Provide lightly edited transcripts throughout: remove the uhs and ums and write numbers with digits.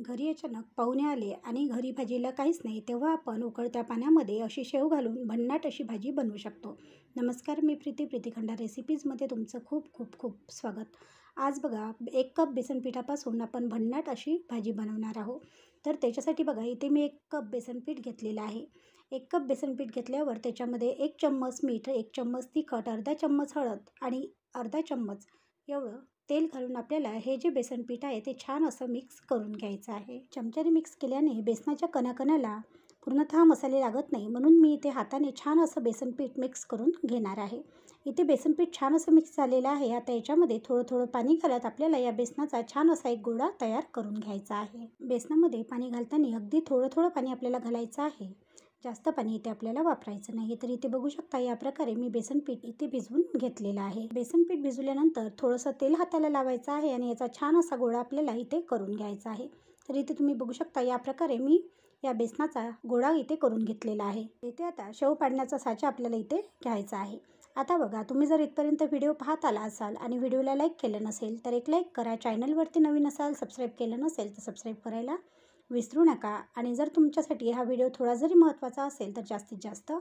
घरी अचानक पाहुणे आले आणि घरी भाजीला काहीच नाही, तेव्हा आपण उकळत्या पाण्यामध्ये अशी शेव घालून भन्नाट अशी भाजी बनवू शकतो. नमस्कार, मी प्रीती खंडार रेसिपीजमध्ये तुमचं खूप खूप खूप स्वागत. आज बघा, 1 कप बेसन पिठापासून आपण भन्नाट अशी भाजी बनवणार आहोत. तर त्याच्यासाठी बघा, इथे मी 1 कप बेसन पीठ घेतलेलं आहे. 1 कप बेसन पीठ घेतल्यावर त्याच्यामध्ये 1 चम्मच मीठ, 1 चम्मच तिखट, अर्धा चम्मच हळद आणि अर्धा चम्मच एवढं तेल घालून आपल्याला हे जे बेसन पीठ आहे ते छान असं मिक्स करून घ्यायचं आहे. चमच्याने मिक्स केल्याने बेसनाच्या कणाकणाला पूर्णतः मसाले लागत नाही, म्हणून मी इथे हाताने छान असं बेसन पीठ मिक्स करून घेणार आहे. इथे बेसन पीठ छान असं मिक्स झालेलं आहे. आता याच्यामध्ये थोडं थोडं पाणी घालत आपल्याला या बेसनाचा छान असा एक गोळा तयार करून घ्यायचा आहे. बेसनामध्ये पाणी घालताना अगदी थोडं थोडं पाणी आपल्याला घालायचं आहे. जास्त पाणी इथे आपल्याला वापरायचं नाही. तर इथे बघू शकता, या प्रकारे मी बेसन पीठ इथे भिजवून घेतलेलं आहे. बेसन पीठ भिजवल्यानंतर थोडंसं तेल हाताला लावायचं आहे आणि याचा छान असा गोळा आपल्याला इथे करून घ्यायचा आहे. तर इथे तुम्ही बघू शकता, या प्रकारे मी या बेसनाचा गोळा इथे करून घेतलेला आहे. इथे आता शेव पाडण्याचा साचा आपल्याला इथे घ्यायचा आहे. आता बघा, तुम्ही जर इथपर्यंत व्हिडिओ पाहत आला असाल आणि व्हिडिओला लाईक केलं नसेल तर एक लाईक करा. चॅनलवरती नवीन असाल, सबस्क्राईब केलं नसेल तर सबस्क्राईब करायला विसरू नका. आणि जर तुमच्यासाठी हा व्हिडिओ थोडा जरी महत्त्वाचा असेल तर जास्तीत जास्त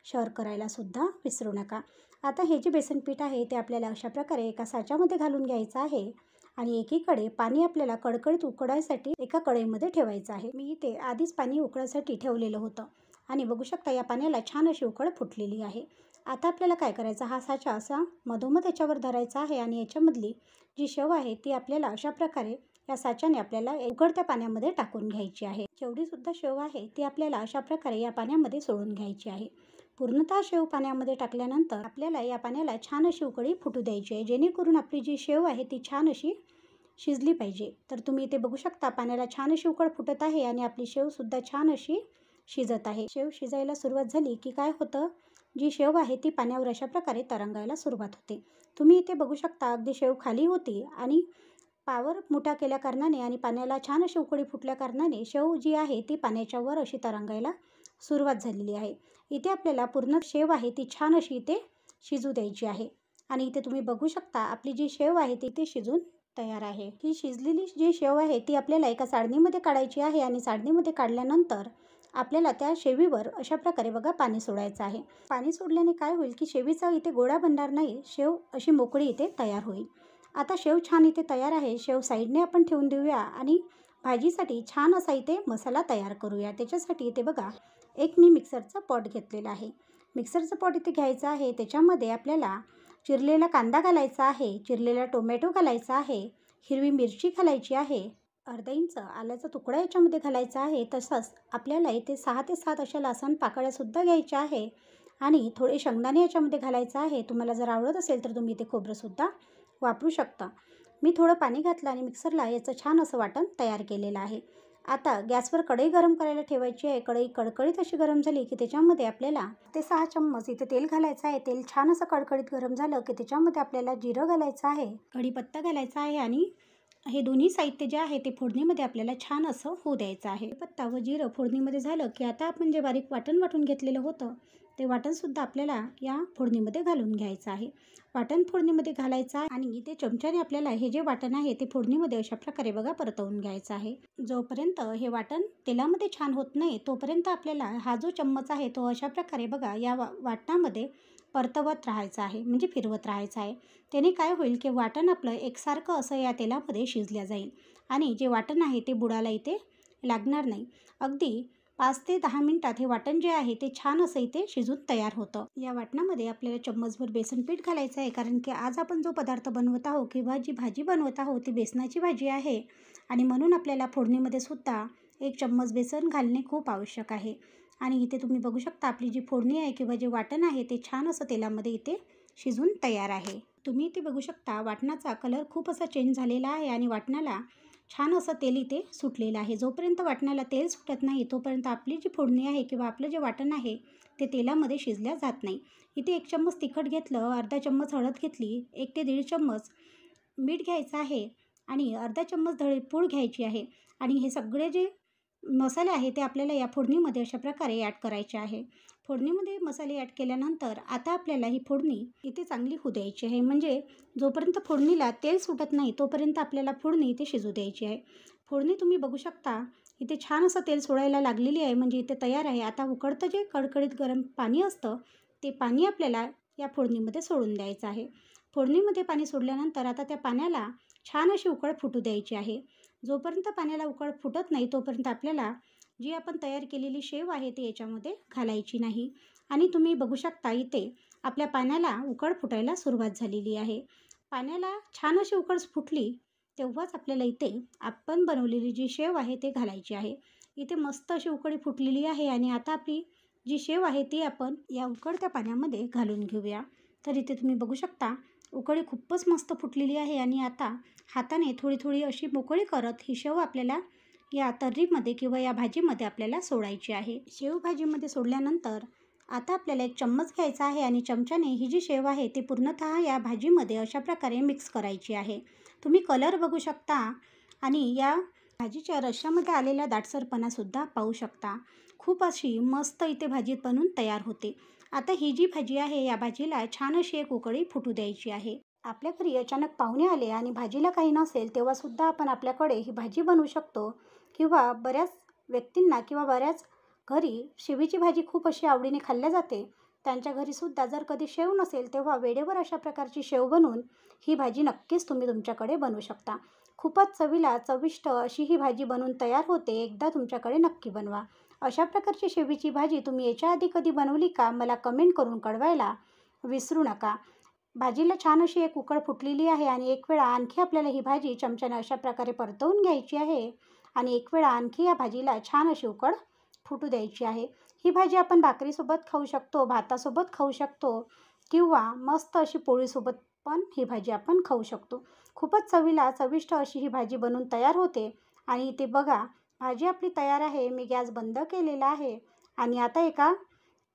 शेअर करायला सुद्धा विसरू नका. आता हे जे बेसन पीठ आहे ते आपल्याला अशा प्रकारे एका साच्यामध्ये घालून घ्यायचं आहे आणि एकीकडे पाणी आपल्याला कडकडीत उकळायसाठी एका कढईमध्ये ठेवायचं आहे. मी इथे आधीच पाणी उकळायसाठी ठेवलेलं होतं आणि बघू शकता, या पाण्याला छान अशी उकळ फुटलेली आहे. आता आपल्याला काय करायचं, हा साचा असा मधोमध याच्यावर धरायचा आहे आणि याच्यामधली जी शेव आहे ती आपल्याला अशा प्रकारे या साच्याने आपल्याला उकळत्या पाण्यामध्ये टाकून घ्यायची आहे. जेवढी सुद्धा शेव आहे ती आपल्याला अशा प्रकारे या पाण्यामध्ये सोडून घ्यायची आहे. पूर्णतः शेव पाण्यामध्ये टाकल्यानंतर आपल्याला या पाण्याला छान अशी उकळी फुटू द्यायची आहे, जेणेकरून आपली जी शेव आहे ती छान अशी शिजली पाहिजे. तर तुम्ही इथे बघू शकता, पाण्याला छान अशी उकळ फुटत आहे आणि आपली शेवसुद्धा छान अशी शिजत आहे. शेव शिजायला सुरुवात झाली की काय होतं, जी शेव आहे ती पाण्यावर अशा प्रकारे तरंगायला सुरुवात होते. तुम्ही इथे बघू शकता, अगदी शेव खाली होती आणि पावर मोठा केल्या कारणाने आणि पाण्याला छान अशी उकळी फुटल्या कारणाने शेव जी आहे ती पाण्याच्या वर अशी तरंगायला सुरुवात झालेली आहे. इथे आपल्याला पूर्ण शेव आहे ती छान अशी इथे शिजू द्यायची आहे. आणि इथे तुम्ही बघू शकता, आपली जी शेव आहे ती इथे शिजून तयार आहे. ही शिजलेली जी शेव आहे ती आपल्याला एका चाळणीमध्ये काढायची आहे आणि चाळणीमध्ये काढल्यानंतर आपल्याला त्या शेवीवर अशा प्रकारे बघा पाणी सोडायचं आहे. पाणी सोडल्याने काय होईल की शेवीचा इथे गोळा बनणार नाही, शेव अशी मोकळी इथे तयार होईल. आता शेव छान इथे तयार आहे. शेव साईडने आपण ठेवून देऊया आणि भाजीसाठी छान असा इथे मसाला तयार करूया. त्याच्यासाठी इथे बघा, एक मी मिक्सरचा पॉट घेतलेला आहे. मिक्सरचं पॉट इथे घ्यायचं आहे. त्याच्यामध्ये आपल्याला चिरलेला कांदा घालायचा आहे, चिरलेला टोमॅटो घालायचा आहे, हिरवी मिरची घालायची आहे, अर्धा इंच आल्याचा तुकडा याच्यामध्ये घालायचा आहे. तसंच आपल्याला इथे 6 ते 7 अशा लसण पाकळ्यासुद्धा घ्यायच्या आहे आणि थोडे शेंगदाणे याच्यामध्ये घालायचं आहे. तुम्हाला जर आवडत असेल तर तुम्ही इथे खोबरंसुद्धा वापरू शकता. मी थोडं पाणी घातलं आणि मिक्सरला याचं छान असं वाटण तयार केलेलं आहे. आता गॅसवर कढई गरम करायला ठेवायची आहे. कढई कडकडीत अशी गरम झाली की त्याच्यामध्ये आपल्याला ते 6 चम्मच इथे तेल घालायचं आहे. तेल छान असं कडकडीत गरम झालं की त्याच्यामध्ये आपल्याला जिरं घालायचं आहे, कढीपत्ता घालायचा आहे आणि हे दोन्ही साहित्य जे आहे ते फोडणीमध्ये आपल्याला छान असं होऊ द्यायचं आहे. पत्ता व जिरं फोडणीमध्ये झालं की आता आपण जे बारीक वाटण वाटून घेतलेलं होतं ते वाटणसुद्धा आपल्याला या फोडणीमध्ये घालून घ्यायचं आहे. वाटण फोडणीमध्ये घालायचं आहे आणि ते चमच्याने आपल्याला हे जे वाटण आहे ते फोडणीमध्ये अशा प्रकारे बघा परतवून घ्यायचं आहे. जोपर्यंत हे वाटण तेलामध्ये छान होत नाही तोपर्यंत आपल्याला हा जो चम्मच आहे तो अशा प्रकारे बघा या वाटणामध्ये परतवत राहायचं आहे, म्हणजे फिरवत राहायचं आहे. त्याने काय होईल की वाटण आपलं एकसारखं असं या तेलामध्ये शिजल्या जाईल आणि जे वाटण आहे ते बुडाला इथे लागणार नाही. अगदी 5 ते 10 मिनिटात हे वाटण जे आहे ते छान असं इथे शिजून तयार होतं. या वाटणामध्ये आपल्याला चम्मचभर बेसन पीठ घालायचं आहे, कारण की आज आपण जो पदार्थ बनवत आहोत किंवा जी भाजी बनवत आहोत ती बेसनाची भाजी आहे आणि म्हणून आपल्याला फोडणीमध्ये सुद्धा 1 चम्मच बेसन घालणे खूप आवश्यक आहे. आणि इथे तुम्ही बघू शकता, आपली जी फोडणी आहे किंवा जे वाटण आहे ते छान असं तेलामध्ये इथे शिजून तयार आहे. तुम्ही इथे बघू शकता, वाटणाचा कलर खूप असा चेंज झालेला आहे आणि वाटणाला छान असं तेल इथे सुटलेलं आहे. जोपर्यंत वाटणाला तेल सुटत नाही तोपर्यंत आपली जी फोडणी आहे किंवा आपलं जे वाटण आहे ते तेलामध्ये शिजल्या जात नाही. इथे 1 चम्मच तिखट घेतलं, अर्धा चम्मच हळद घेतली, 1 ते 1.5 चम्मच मीठ घ्यायचं आहे आणि अर्धा चम्मच धळेपूड घ्यायची आहे. आणि हे सगळे जे मसाले आहे ते आपल्याला या फोडणीमध्ये अशा प्रकारे ॲड करायचे आहे. फोडणीमध्ये मसाले ॲड केल्यानंतर आता आपल्याला ही फोडणी इथे चांगली होऊ द्यायची आहे. म्हणजे जोपर्यंत फोडणीला तेल सुटत नाही तोपर्यंत आपल्याला फोडणी इथे शिजू द्यायची आहे. फोडणी तुम्ही बघू शकता, इथे छान असं तेल सोडायला लागलेली आहे, म्हणजे इथे तयार आहे. आता उकळतं जे कडकडीत गरम पाणी असतं, ते पाणी आपल्याला या फोडणीमध्ये सोडून द्यायचं आहे. फोडणीमध्ये पाणी सोडल्यानंतर आता त्या पाण्याला छान अशी उकळ फुटू द्यायची आहे. जोपर्यंत पाण्याला उकळ फुटत नाही, तोपर्यंत आपल्याला जी आपण तयार केलेली शेव आहे ती याच्यामध्ये घालायची नाही. आणि तुम्ही बघू शकता, इथे आपल्या पाण्याला उकळ फुटायला सुरुवात झालेली आहे. पाण्याला छान अशी उकळ फुटली, तेव्हाच आपल्याला इथे आपण बनवलेली जी शेव आहे ते घालायची आहे. इथे मस्त अशी उकळी फुटलेली आहे आणि आता आपली जी शेव आहे ती आपण या उकळत्या पाण्यामध्ये घालून घेऊया. तर इथे तुम्ही बघू शकता, उकळी खूपच मस्त फुटलेली आहे आणि आता हाताने थोडी थोडी अशी मोकळी करत ही शेव आपल्याला या तर्रीमध्ये किंवा या भाजीमध्ये आपल्याला सोडायची आहे. शेव भाजीमध्ये सोडल्यानंतर आता आपल्याला एक चम्मच घ्यायचा आहे आणि चमच्याने ही जी शेव आहे ती पूर्णतः या भाजीमध्ये अशा प्रकारे मिक्स करायची आहे. तुम्ही कलर बघू शकता आणि या भाजीच्या रश्श्यामध्ये आलेला दाटसरपणासुद्धा पाहू शकता. खूप अशी मस्त इथे भाजी बनून तयार होते. आता ही जी भाजी आहे या भाजीला छान अशी एक उकळी फुटू द्यायची आहे. आपल्या घरी अचानक पाहुणे आले आणि भाजीला काही नसेल, तेव्हासुद्धा आपण आपल्याकडे ही भाजी बनवू शकतो. किंवा बऱ्याच व्यक्तींना किंवा बऱ्याच घरी शेवीची भाजी खूप अशी आवडीने खाल्ल्या जाते. त्यांच्या घरीसुद्धा जर कधी शेव नसेल, तेव्हा वेळेवर अशा प्रकारची शेव बनवून ही भाजी नक्कीच तुम्ही तुमच्याकडे बनवू शकता. खूपच चवीला चविष्ट अशी ही भाजी बनवून तयार होते. एकदा तुमच्याकडे नक्की बनवा. अशा प्रकारची शेवीची भाजी तुम्ही याच्या आधी कधी बनवली का? मला कमेंट करून कळवायला विसरू नका. भाजीला छान अशी एक उकळ फुटलेली आहे आणि एक वेळा आणखी आपल्याला ही भाजी चमच्याने अशा प्रकारे परतवून घ्यायची आहे आणि एक वेळा आणखी या भाजीला छान अशी उकळ फुटू द्यायची आहे. ही भाजी आपण भाकरीसोबत खाऊ शकतो, भातासोबत खाऊ शकतो किंवा मस्त अशी पोळीसोबत पण ही भाजी आपण खाऊ शकतो. खूपच चवीला चविष्ट अशी ही भाजी बनवून तयार होते. आणि इथे बघा, भाजी आपली तयार आहे. मी गॅस बंद केलेला आहे आणि आता एका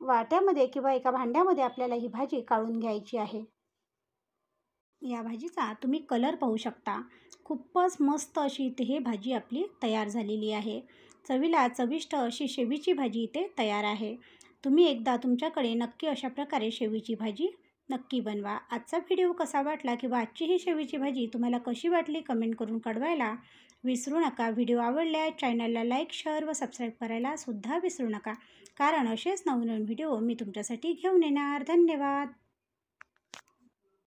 वाट्यामध्ये किंवा एका भांड्यामध्ये आपल्याला ही भाजी काढून घ्यायची आहे. या भाजीचा तुम्ही कलर पाहू शकता. खूपच मस्त अशी इथे ही भाजी आपली तयार झालेली आहे. चवीला चविष्ट अशी शेवीची भाजी इथे तयार आहे. तुम्ही एकदा तुमच्याकडे नक्की अशा प्रकारे शेवीची भाजी नक्की बनवा. आजचा व्हिडिओ कसा वाटला किंवा आजची ही शेवीची भाजी तुम्हाला कशी वाटली कमेंट करून कळवायला विसरू नका. व्हिडिओ आवडल्यास चॅनलला लाईक, शेअर व सबस्क्राईब करायला सुद्धा विसरू नका. कारण असेच नवनवीन व्हिडिओ मी तुमच्यासाठी घेऊन येणार. धन्यवाद.